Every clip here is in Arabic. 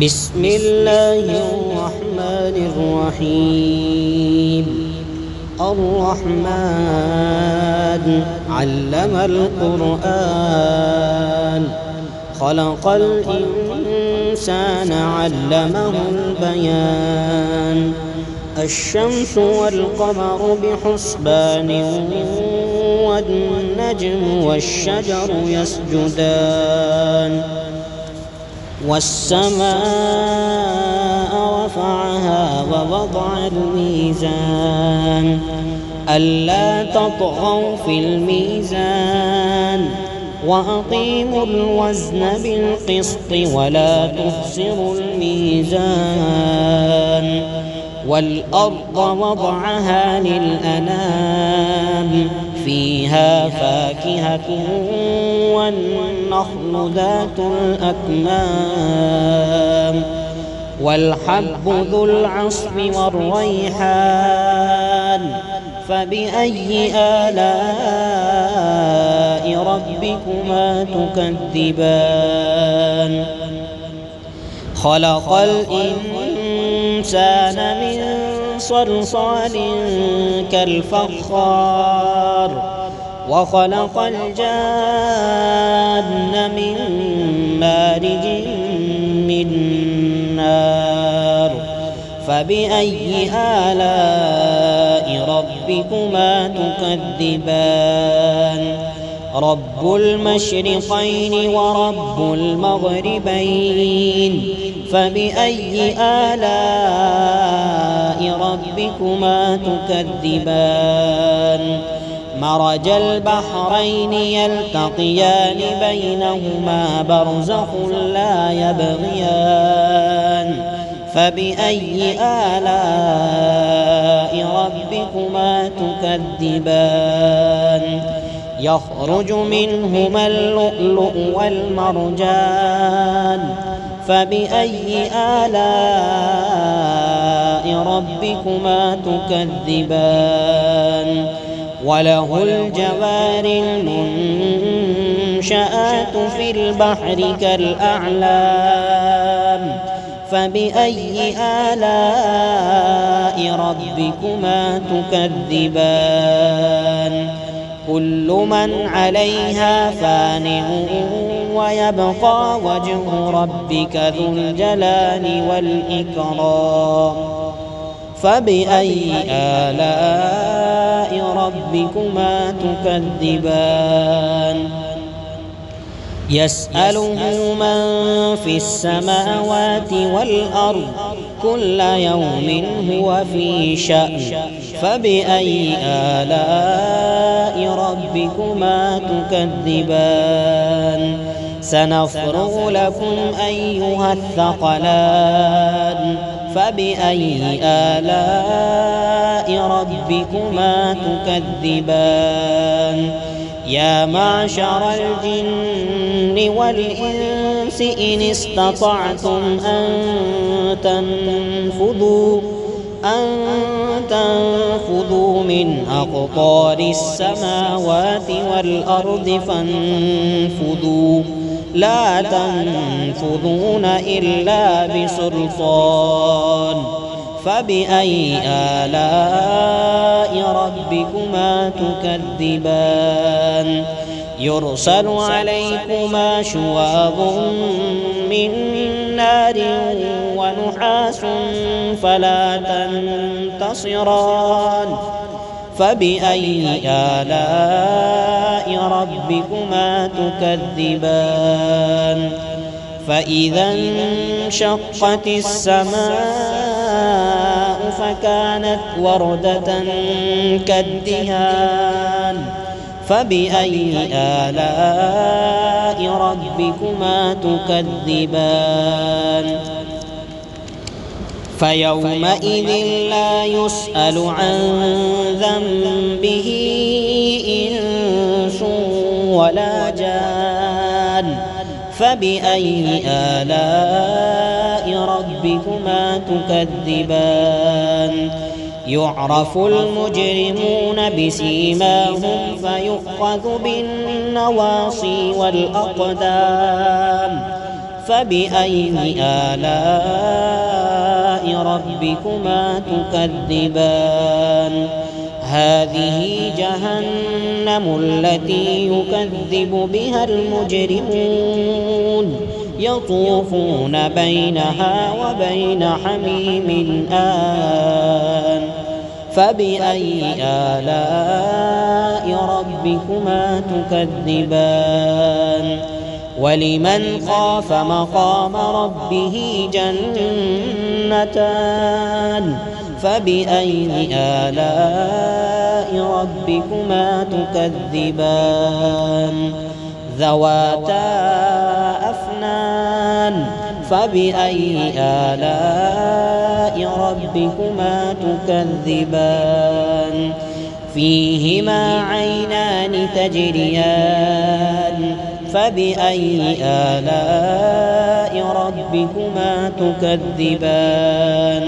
بسم الله الرحمن الرحيم. الرحمن علم القرآن، خلق الإنسان علمه البيان. الشمس والقمر بحسبان، والنجم والشجر يسجدان. والسماء رفعها ووضع الميزان، ألا تطغوا في الميزان، وأقيموا الوزن بالقسط ولا تخسروا الميزان. والأرض وضعها للأنام، فيها فاكهة والنخل ذات الأكمام، والحب ذو العصف والريحان. فبأي آلاء ربكما تكذبان؟ خلق الإنسان من صلصال كالفخار، وخلق الجان من مارج من نار. فبأي آلاء ربكما تكذبان؟ رب المشرقين ورب المغربين، فبأي آلاء ربكما تكذبان؟ مرج البحرين يلتقيان، بينهما برزخ لا يبغيان. فبأي آلاء ربكما تكذبان؟ يخرج منهما اللؤلؤ والمرجان. فبأي آلاء ربكما تكذبان؟ وله الجوار المنشآت في البحر كالأعلام. فبأي آلاء ربكما تكذبان؟ كل من عليها فان، ويبقى وجه ربك ذو الجلال والإكرام. فبأي آلاء ربكما تكذبان؟ يسأله من في السماوات والأرض، كل يوم هو في شأن. فبأي آلاء ربكما تكذبان؟ سنفرغ لكم أيها الثقلان. فبأي آلاء ربكما تكذبان؟ يا معشر الجن والإنس إن استطعتم أن تنفذوا من أقطار السماوات والأرض فانفذوا، لا تنفذون إلا بسلطان. فبأي آلاء ربكما تكذبان؟ يرسل عليكما شواظ من نار ونحاس فلا تنتصران. فبأي آلاء ربكما تكذبان؟ فإذا انشقت السماء فكانت وردة كالدهان. فبأي آلاء ربكما تكذبان؟ فيومئذ لا يسأل عن ذنبه إنس ولا جان. فبأي آلاء ربكما تكذبان؟ يعرف المجرمون بسيماهم فيؤخذ بالنواصي والأقدام. فبأي آلاء ربكما تكذبان هذه جهنم التي يكذب بها المجرمون يطوفون بينها وبين حميم آن فبأي آلاء ربكما تكذبان ولمن خاف مقام ربه جنتان فبأي آلاء ربكما تكذبان ذواتا أفنان فبأي آلاء ربكما تكذبان فيهما عينان تجريان فبأي آلاء ربكما تكذبان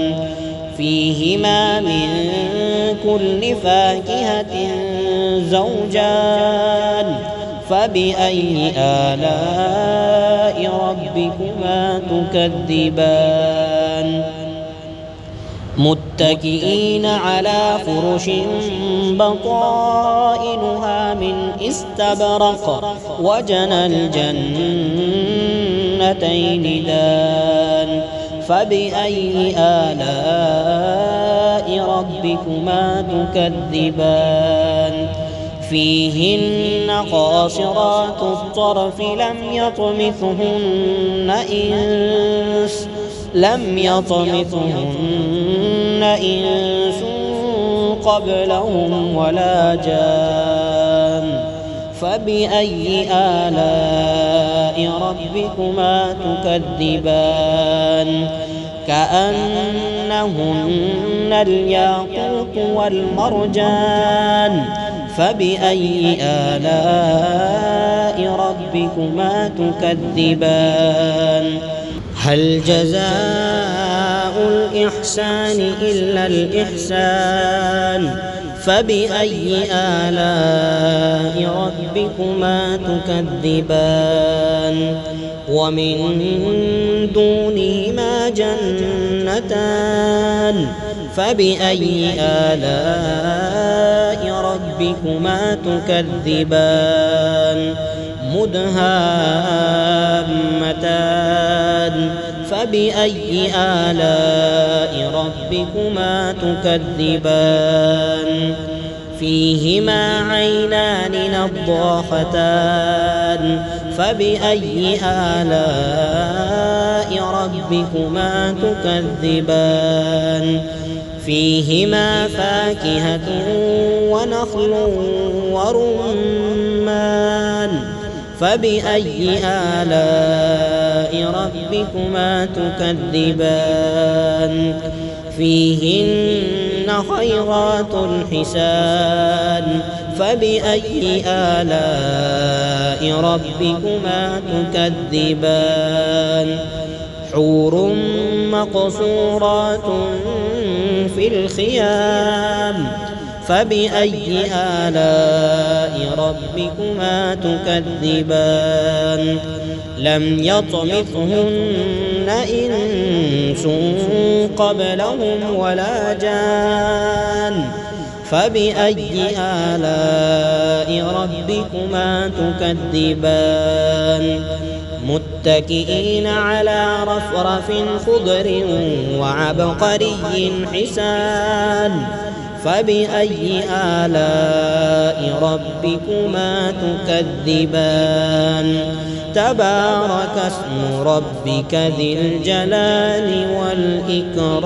فيهما من كل فاكهة زوجان فبأي آلاء ربكما تكذبان متكئين على فرش بطائنها من استبرق وجنى الجنتين دان فبأي آلاء ربكما تكذبان فيهن قاصرات الطرف لم يطمثهن إنس قبلهم ولا جان فبأي آلاء ربكما تكذبان كأنهن الياقوت والمرجان فبأي آلاء ربكما تكذبان هل جزاء الإحسان إلا الإحسان فبأي آلاء ربكما تكذبان ومن دونهما جنتان فبأي آلاء ربكما تكذبان مدهامتان فبأي آلاء ربكما تكذبان فيهما عينان نضاختان فبأي آلاء ربكما تكذبان فيهما فاكهة ونخل ورمان فبأي آلاء ربكما تكذبان فيهن خيرات حسان فبأي آلاء ربكما تكذبان حور مقصورات في الخيام فبأي آلاء ربكما تكذبان لم يطمثهن إنس قبلهم ولا جان فبأي آلاء ربكما تكذبان متكئين على رفرف خضر وعبقري حسان فبأي آلاء ربكما تكذبان تبارك اسم ربك ذي الجلال والإكرام